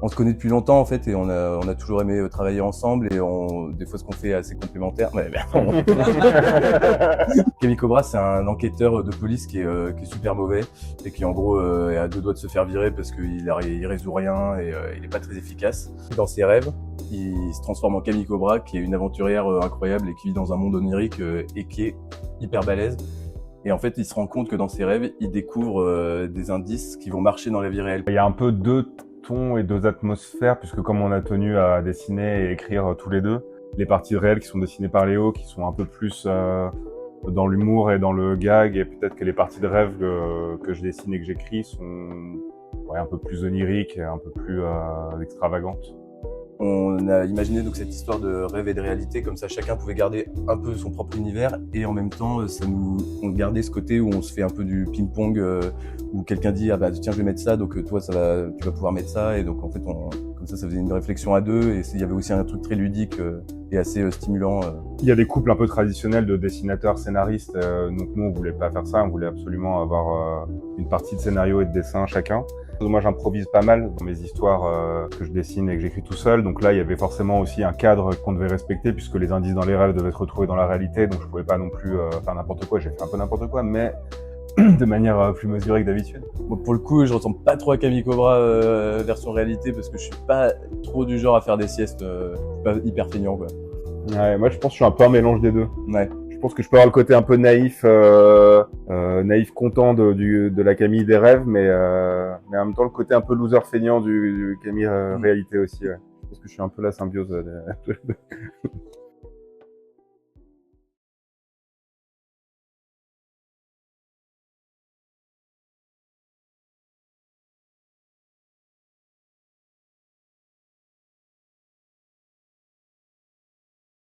On se connaît depuis longtemps en fait et on a toujours aimé travailler ensemble et des fois ce qu'on fait est assez complémentaire. Ouais, Camille Cobra, c'est un enquêteur de police qui est super mauvais et qui en gros est à deux doigts de se faire virer parce qu'il résout rien et il est pas très efficace. Dans ses rêves, il se transforme en Camille Cobra, qui est une aventurière incroyable et qui vit dans un monde onirique et qui est hyper balèze. Et en fait, il se rend compte que dans ses rêves, il découvre des indices qui vont marcher dans la vie réelle. Il y a un peu deux tons et deux atmosphères, puisque comme on a tenu à dessiner et écrire tous les deux, les parties réelles qui sont dessinées par Léo, qui sont un peu plus dans l'humour et dans le gag, et peut-être que les parties de rêve que je dessine et que j'écris sont un peu plus oniriques et un peu plus extravagantes. On a imaginé donc cette histoire de rêve et de réalité, comme ça chacun pouvait garder un peu son propre univers et en même temps on gardait ce côté où on se fait un peu du ping-pong où quelqu'un dit ah bah tiens je vais mettre ça donc toi tu vas pouvoir mettre ça et donc en fait comme ça faisait une réflexion à deux et il y avait aussi un truc très ludique et assez stimulant. Il y a des couples un peu traditionnels de dessinateurs scénaristes, donc nous on voulait pas faire ça, on voulait absolument avoir une partie de scénario et de dessin chacun. Moi j'improvise pas mal dans mes histoires que je dessine et que j'écris tout seul, donc là il y avait forcément aussi un cadre qu'on devait respecter puisque les indices dans les rêves devaient se retrouver dans la réalité, donc je pouvais pas non plus faire n'importe quoi, j'ai fait un peu n'importe quoi, mais de manière plus mesurée que d'habitude. Bon, pour le coup je ressemble pas trop à Camille Cobra version réalité parce que je suis pas trop du genre à faire des siestes, pas hyper feignant quoi. Ouais, moi je pense que je suis un peu un mélange des deux. Ouais. Je pense que je peux avoir le côté un peu naïf, naïf content de la Camille des rêves, mais en même temps le côté un peu loser feignant du Camille réalité aussi. Ouais. Je pense que je suis un peu la symbiose.